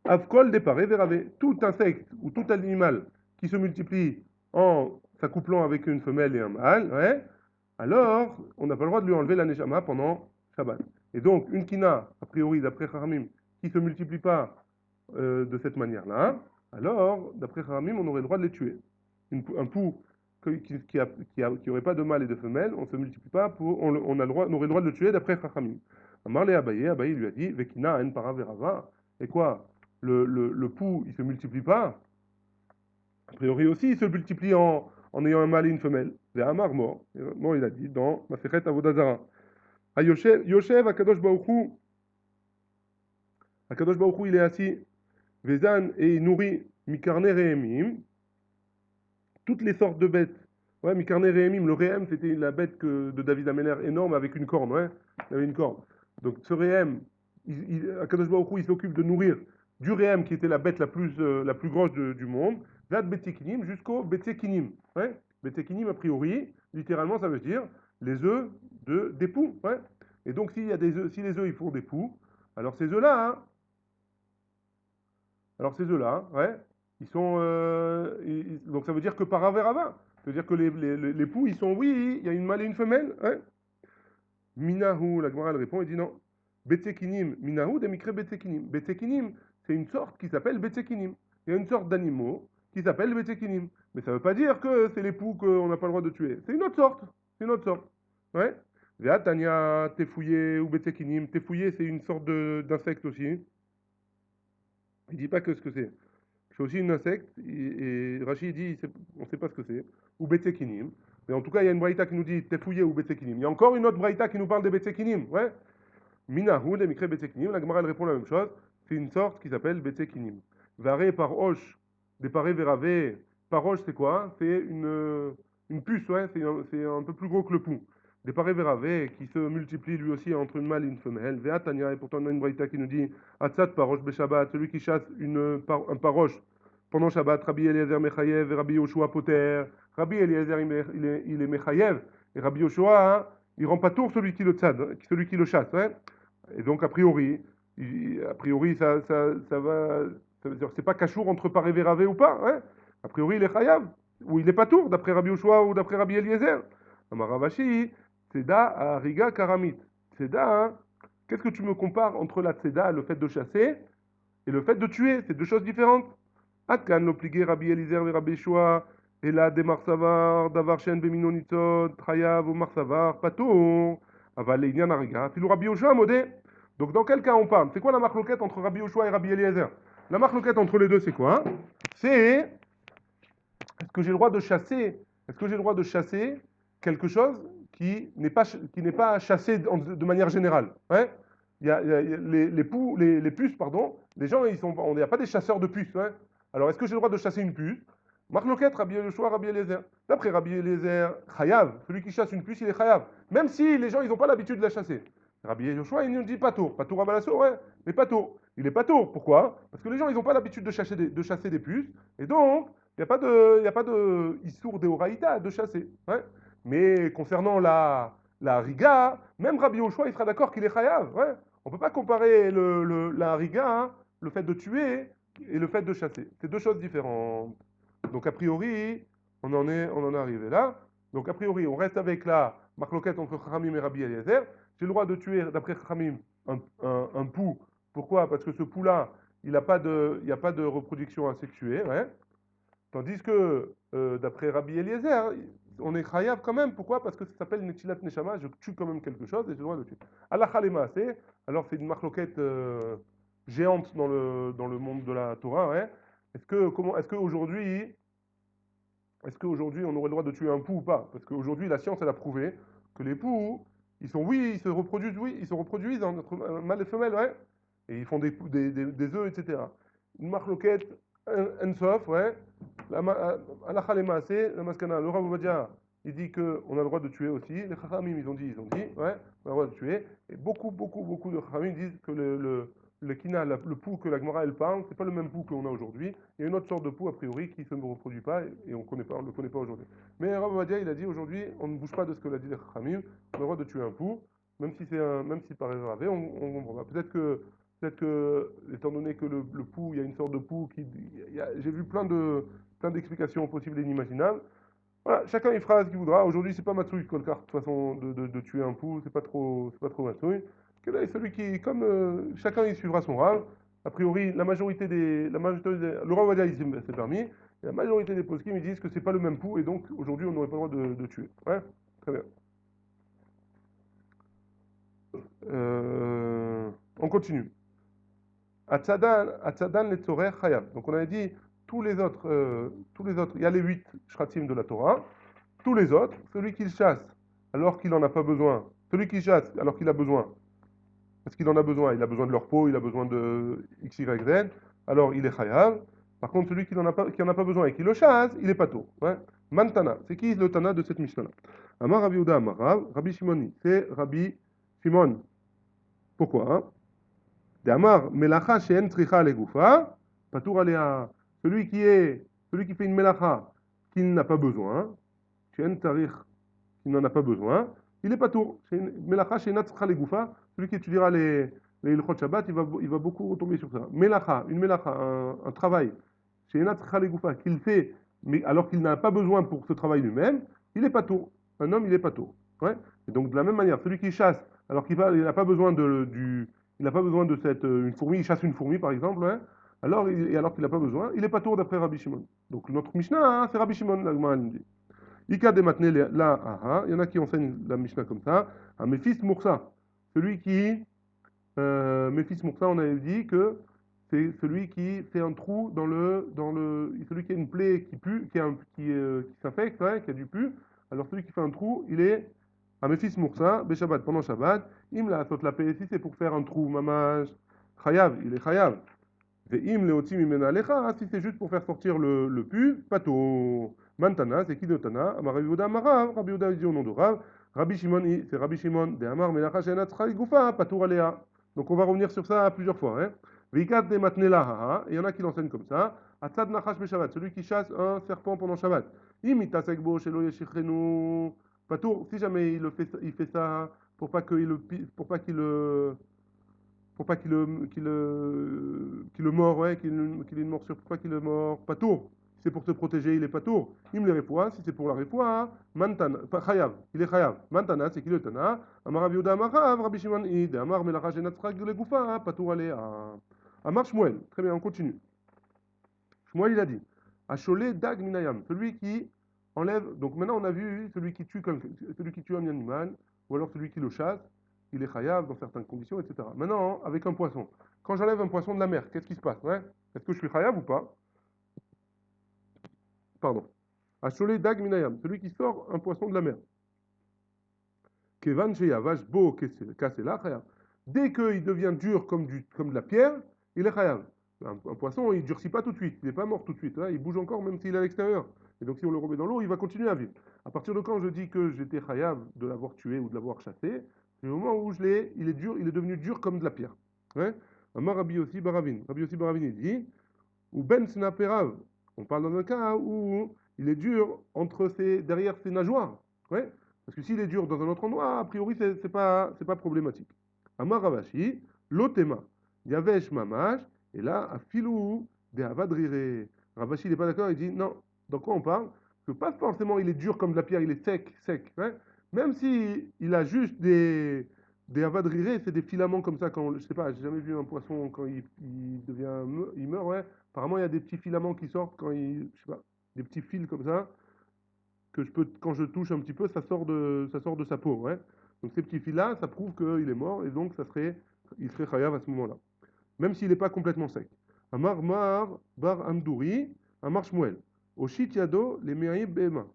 Avkol déparé veravé. Tout insecte ou tout animal qui se multiplie en s'accouplant avec une femelle et un mâle, ouais, alors on n'a pas le droit de lui enlever la neshama pendant Shabbat. Et donc, une kina, a priori, d'après Haramim, qui ne se multiplie pas de cette manière-là, alors, d'après Haramim, on aurait le droit de les tuer. Un pou qui aurait pas de mâle et de femelle, on ne se multiplie pas, on aurait le droit de le tuer d'après Haramim. Amar le Abaye lui a dit, Vekina en para verava. Et quoi? Le pou, il ne se multiplie pas. A priori aussi, il se multiplie en ayant un mâle et une femelle. Ve'amar mort. Mort, il a dit dans Masechet Avodazara. Yoshev Akadosh Baruchu, il est assis. Vezan et il nourrit Mikarne Rehemim, toutes les sortes de bêtes. Ouais, Mikarne Rehemim, le Rehem, c'était la bête de David Ameller énorme avec une corne, ouais, il avait une corne. Donc ce Rehem, Akadosh Baruch Hu, il s'occupe de nourrir du Rehem qui était la bête la plus grosse du monde, Vlad Betsekinim jusqu'au Betsekinim. Ouais, Betsekinim, a priori, littéralement, ça veut dire les œufs des poux. Ouais. Et donc, si les œufs ils font des poux, alors ces œufs-là, hein, ouais, ils sont. Donc ça veut dire que par averava. Ça veut dire que les poux, ils sont, oui, il y a une mâle et une femelle. Ouais. Minahu, la Gemara elle répond et dit non. Betsekinim, Minahu, demikre Betsekinim. Betsekinim, c'est une sorte qui s'appelle Betsekinim. Il y a une sorte d'animaux qui s'appelle Betsekinim. Mais ça ne veut pas dire que c'est les poux qu'on n'a pas le droit de tuer. C'est une autre sorte. C'est une autre sorte. Ouais. Veatania, tefouye ou Betsekinim. Tefouye, c'est une sorte d'insecte aussi. Il dit pas que ce que c'est. C'est aussi une insecte, et Rachid dit, on ne sait pas ce que c'est, ou Betsekinim. Mais en tout cas, il y a une braïta qui nous dit Tefouye ou Betsekinim. Il y a encore une autre braïta qui nous parle des Betsekinim. Ouais. Minahu, les mikre Betsekinim. La Gemara elle répond la même chose. C'est une sorte qui s'appelle Betsekinim. Varé par Hosh, déparé verave. Par Hosh, c'est quoi? C'est une puce, ouais. C'est un peu plus gros que le pouls. Des paré verave qui se multiplie lui aussi entre une mâle et une femelle. Veatania, et pourtant on a une braïta qui nous dit Atzat parosh beshabbat, celui qui chasse un paroche pendant Shabbat, Rabbi Eliezer Mechayev et Rabbi Yoshua Poter. Rabbi Eliezer il est Mechayev et Rabbi Yoshua hein, il rend pas tour celui qui le tzad, celui qui le chasse. Hein. Et donc a priori ça va, ça veut dire c'est pas cachour entre paré verave ou pas. Hein. A priori il est Chayav ou il est pas tour d'après Rabbi Yoshua ou d'après Rabbi Eliezer. Amaravashi Tseda à Riga Karamit. Tseda, hein, qu'est-ce que tu me compares entre la Tseda, le fait de chasser, et le fait de tuer? C'est deux choses différentes. Atkan l'obligé Rabbi Eliezer et Rabbi Shua, et là des marsavar, davar shen beminonitzot, trayav ou marsavar, pato, aval leinian ariga, filou Rabbi Yoshua modé. Donc dans quel cas on parle? C'est quoi la marloquette entre Rabbi Yoshua et Rabbi Eliezer? La marloquette entre les deux, c'est quoi? C'est est-ce que j'ai le droit de chasser? Est-ce que j'ai le droit de chasser quelque chose qui n'est pas chassé de manière générale. Hein, il y a les puces, pardon, les gens, on n'y a pas des chasseurs de puces. Hein. Alors, est-ce que j'ai le droit de chasser une puce? Marc Loquette, Rabbi Yoshua, Rabbi Eliezer. D'après Rabbi Eliezer, Chayav, celui qui chasse une puce, il est Chayav. Même si les gens, ils n'ont pas l'habitude de la chasser. Rabbi Yoshua, il nous dit pas tour. Pas tour à Balasso, ouais, mais pas tour. Il est pas tour. Pourquoi? Parce que les gens, ils n'ont pas l'habitude de chasser des puces. Et donc, il n'y a pas de Issour de Horaïta de chasser. Hein. Mais concernant la Riga, même Rabbi Yoshua, il sera d'accord qu'il est chayav. Ouais. On ne peut pas comparer la hariga, hein, le fait de tuer et le fait de chasser. C'est deux choses différentes. Donc a priori, on en est arrivé là. Donc a priori, on reste avec la marloquette entre Chachamim et Rabbi Eliezer. J'ai le droit de tuer, d'après Chachamim, un pou. Pourquoi? Parce que ce pou-là, il n'y a pas de reproduction asexuée. Ouais. Tandis que, d'après Rabbi Eliezer, on est chayav quand même. Pourquoi? Parce que ça s'appelle Netilat Neshama, je tue quand même quelque chose et j'ai le droit de tuer. Allah Khalema, alors c'est une marloquette géante dans le monde de la Torah. Ouais. Est-ce qu'aujourd'hui on aurait le droit de tuer un pou ou pas? Parce qu'aujourd'hui la science elle a prouvé que les poux, ils se reproduisent, oui, ils se reproduisent entre mâle et femelle, ouais. Et ils font des œufs, etc. Une marloquette, un sof, ouais. La khalema, c'est la maskana. Le Rav Ovadia, il dit qu'on a le droit de tuer aussi. Les Chachamim, ils ont dit, ouais, on a le droit de tuer. Et beaucoup de Chachamim disent que le kina, le pou que la Gemara elle parle, c'est pas le même pou qu'on a aujourd'hui. Il y a une autre sorte de pou a priori qui se reproduit pas et on ne le connaît pas aujourd'hui. Mais Rav Ovadia, il a dit aujourd'hui, on ne bouge pas de ce que l'a dit les Chachamim. On a le droit de tuer un pou, même si par gravé, on comprend pas. Peut-être que, étant donné que le pou, il y a une sorte de pou qui, j'ai vu plein d'explications possibles et inimaginables. Voilà, chacun il fera ce qu'il voudra. Aujourd'hui, c'est pas Matsouille Kolkar, de toute façon, de tuer un pou, c'est pas trop Matsouille. Que là, celui qui, comme chacun il suivra son râle. A priori, le roi Wadia, c'est permis. Et la majorité des poskim, ils disent que c'est pas le même pou, et donc aujourd'hui, on n'aurait pas le droit de tuer. Ouais, très bien. On continue. Atzadan le Tzorer Chayav. Donc on avait dit tous les autres, il y a les 8 shratim de la Torah. Tous les autres, celui qui chasse alors qu'il n'en a pas besoin, celui qui chasse alors qu'il a besoin, parce qu'il en a besoin, il a besoin de leur peau, il a besoin de X, Y, Z, alors il est Chayav. Par contre, celui qui n'en a pas besoin et qui le chasse, il est pato. Ouais. Mantana, c'est qui le Tana de cette Mishnah-là? Amar Rabbi Uda Amar Rabbi Shimoni, c'est Rabbi Shimon. Pourquoi hein? D'Amar, melacha she'en tricha legoufa, patour aléa. Celui qui fait une melacha qu'il n'a pas besoin, she'en tarich, qu'il n'en a pas besoin, il est patour. Melacha she'en tricha legoufa, celui qui étudiera les Ilchot Shabbat, il va beaucoup retomber sur ça. Melacha, une melacha, un travail, she'en tricha legoufa, qu'il fait, mais alors qu'il n'a pas besoin pour ce travail lui-même, il est patour. Un homme, il est patour. Ouais. Et donc, de la même manière, celui qui chasse, alors qu'il n'a pas besoin il n'a pas besoin de une fourmi, il chasse une fourmi par exemple, hein, alors qu'il n'a pas besoin, il n'est pas tour d'après Rabbi Shimon. Donc notre Mishnah, hein, c'est Rabbi Shimon, la Gemara dit. Ika de matne la aha, il y en a qui enseignent la Mishnah comme ça, à Méphis Moursa. Celui qui, Méphis Moursa, on avait dit que c'est celui qui fait un trou celui qui a une plaie qui pue, qui s'infecte, hein, qui a du pu, alors celui qui fait un trou, il est Améphis Moursa, Shabbat pendant Shabbat, Im la asot la paix, si c'est pour faire un trou, mamage, Chayav, il est Chayav. Et Im le otim imena lecha, si c'est juste pour faire sortir le pu, pato. Mantana, c'est qui de Tana? Amar Rabbi Yehuda Amarav, Rabbi Yehuda dit au nom de Rav, Rabbi Shimon, c'est Rabbi Shimon, de Amar Melacha Shenat Goufa, pato aléa. Donc on va revenir sur ça plusieurs fois. Hein. Vikat de matnela haha, il y en a qui l'enseignent comme ça. Atzad nachash Shabbat, celui qui chasse un serpent pendant Shabbat. Im itasekbo shelo yeshichenu. Patour, si jamais il fait ça pour pas qu'il le mord, ouais, qu'il ait une morsure, pour pas qu'il le mord. Patour, si c'est pour se protéger, il est patour. Il me le réfoua, si c'est pour la réfoua, mantana, pas chayav, il est chayav. Mantana, c'est qui le tana? Amar Rabbi Yehuda Amarav, Rabbi Shimon id, Amar melacha shenatzrak le goufa, patour allez à Amar Shmuel. Très bien, on continue. Shmuel il a dit, Acholé dag minayam, celui qui enlève. Donc maintenant on a vu celui qui tue un animal, ou alors celui qui le chasse, il est chayav dans certaines conditions, etc. Maintenant, avec un poisson. Quand j'enlève un poisson de la mer, qu'est-ce qui se passe? Ouais. Est-ce que je suis chayav ou pas? Pardon. Acholé dag minayam, celui qui sort un poisson de la mer. Kevan sheyavash bo kasela chayav. Dès qu'il devient dur comme de la pierre, il est chayav. Un poisson, il ne durcit pas tout de suite, il n'est pas mort tout de suite, hein, il bouge encore même s'il est à l'extérieur. Et donc si on le remet dans l'eau, il va continuer à vivre. À partir de quand je dis que j'étais chayav de l'avoir tué ou de l'avoir chassé, c'est au moment où il est devenu dur comme de la pierre. Hein. Rabbi Yossi Baravin il dit, ou ben snaperav, on parle dans un cas où il est dur derrière ses nageoires. Ouais. Parce que s'il est dur dans un autre endroit, a priori c'est pas problématique. Amar Ravashi, L'otema, yavesh mamash, et là, afilou, de avadrire. Ravashi, il n'est pas d'accord, il dit non. De quoi on parle? Que pas forcément il est dur comme de la pierre, il est sec, sec. Hein. Même si il a juste des avadrirés, c'est des filaments comme ça. Quand, je sais pas, j'ai jamais vu un poisson quand il devient, il meurt, ouais. Apparemment, il y a des petits filaments qui sortent quand il, je sais pas, des petits fils comme ça que je peux, quand je touche un petit peu, ça sort de sa peau, ouais. Donc ces petits fils-là, ça prouve qu'il est mort et donc il serait chayav à ce moment-là, même s'il n'est pas complètement sec. Amar Mar Bar Amdouri, Amar Shmuel, Oshit Yado, les Me'aïb Behema.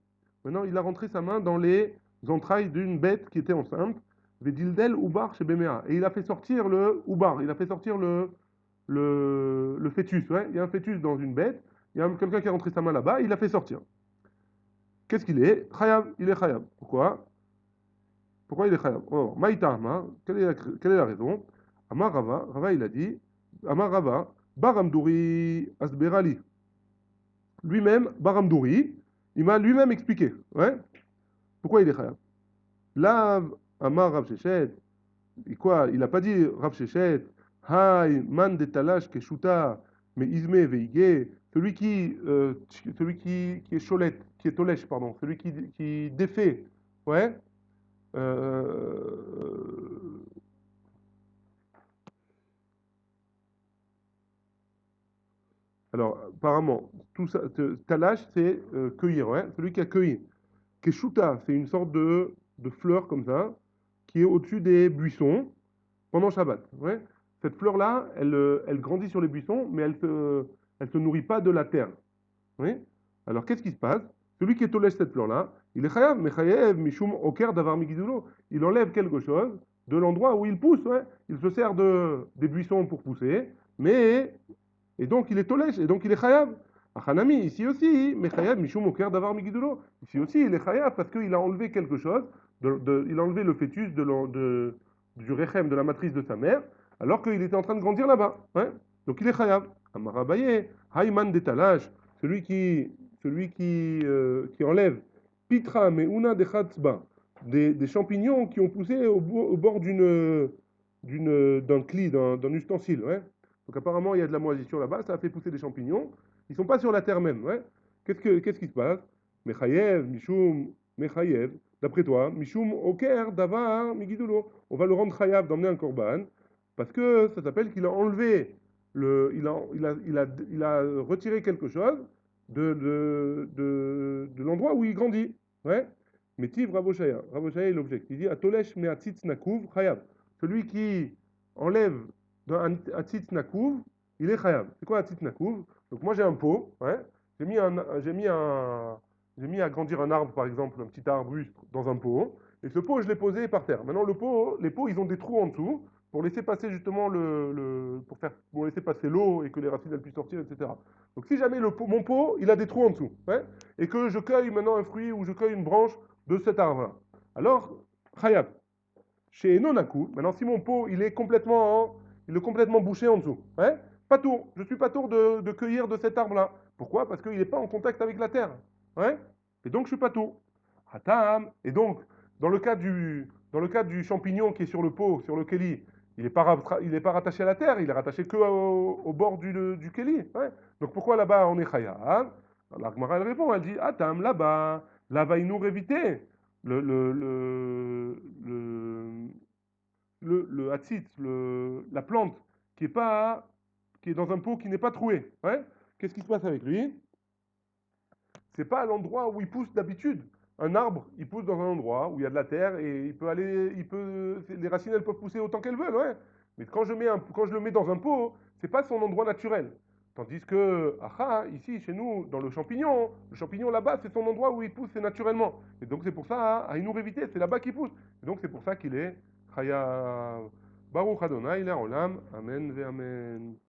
Maintenant, il a rentré sa main dans les entrailles d'une bête qui était enceinte, Vedildel Ubar chez Bemea. Et il a fait sortir le Ubar, il a fait sortir le fœtus. Ouais. Il y a un fœtus dans une bête, il y a quelqu'un qui a rentré sa main là-bas, il l'a fait sortir. Qu'est-ce qu'il est? Chayav, il est chayav. Pourquoi? Pourquoi il est chayav? Oh, Maïta Amar, quelle est la raison? Amar Rava, Rava il a dit, Amar Rava, Baramdouri Asberali. Lui-même, Baramdouri, il m'a lui-même expliqué. Ouais? Pourquoi il est chayav? Là, Amar Rav Shechet, et quoi? Il n'a pas dit Rav Shechet, Hai, man de talash keshuta, mais izme veige, celui qui est cholette, qui est tolèche, pardon, celui qui défait, ouais, euh, alors, apparemment, tout ça, talash, c'est cueillir, ouais, celui qui a cueilli. Keshuta, c'est une sorte de fleur comme ça, qui est au-dessus des buissons pendant Shabbat. Ouais. Cette fleur-là, elle grandit sur les buissons, mais elle se nourrit pas de la terre. Oui. Alors, qu'est-ce qui se passe? Celui qui est au lait cette fleur-là, il est chayav, mais chayav, mishum oker davar migidulo. Il enlève quelque chose de l'endroit où il pousse. Ouais. Il se sert des buissons pour pousser, mais et donc il est tolèche, et donc il est chayav. Achanami, ici aussi, mais chayav, mishum oker davar migidulo. Ici aussi, il est chayav parce qu'il a enlevé quelque chose, il a enlevé le fœtus du rechem, de la matrice de sa mère, alors qu'il était en train de grandir là-bas. Ouais. Donc il est chayav. Amarabaye, hayman détalage, celui qui enlève pitra meuna de chatzba, des champignons qui ont poussé au bord d'un cli, d'un ustensile. Ouais. Donc apparemment, il y a de la moisissure là-bas, ça a fait pousser des champignons. Ils ne sont pas sur la terre même. Ouais. Qu'est-ce qui se passe? Mechayev, Mishum, Mechayev. D'après toi, Mishum, Oker, Davar, Migidulo. On va le rendre chayav d'emmener un korban parce que ça s'appelle qu'il a enlevé, il a retiré quelque chose de l'endroit où il grandit. Ouais. Métiv Raboshaya. Raboshaya est l'objectif. Il dit Atolesh me'atzitz nakuv chayav. Celui qui enlève d'un atzitz nakuv, il est chayav. C'est quoi atzitz nakuv? Donc moi j'ai un pot, ouais. J'ai mis à grandir un arbre, par exemple, un petit arbuste dans un pot. Et ce pot, je l'ai posé par terre. Maintenant, les pots, ils ont des trous en dessous pour laisser passer justement pour laisser passer l'eau et que les racines elles puissent sortir, etc. Donc si jamais mon pot, il a des trous en dessous, ouais, et que je cueille maintenant un fruit ou je cueille une branche de cet arbre-là, alors, chayav. Chez Nonaku, maintenant si mon pot, il est complètement bouché en dessous, ouais, pas tour, je suis pas tour de cueillir de cet arbre-là. Pourquoi? Parce qu'il n'est pas en contact avec la terre, ouais, et donc je suis pas tour. Hatam, et donc, dans le cas du champignon qui est sur le pot, sur le keli, il est pas rattaché à la terre, il est rattaché que au bord du keli. Ouais. Donc pourquoi là-bas on est chayav? La Gemara elle répond, elle dit Atam là-bas il nous éviter le, le hatsit, la plante qui est dans un pot qui n'est pas troué. Ouais. Qu'est-ce qui se passe avec lui? C'est pas à l'endroit où il pousse d'habitude. Un arbre, il pousse dans un endroit où il y a de la terre et les racines elles peuvent pousser autant qu'elles veulent, ouais. Mais quand je le mets dans un pot, c'est pas son endroit naturel. Tandis que, ici, chez nous, dans le champignon là-bas, c'est son endroit où il pousse, c'est naturellement. Et donc c'est pour ça, à nous éviter, c'est là-bas qu'il pousse. Et donc c'est pour ça qu'il est Chaya Baruch Adonai, Olam, Amen ve Amen.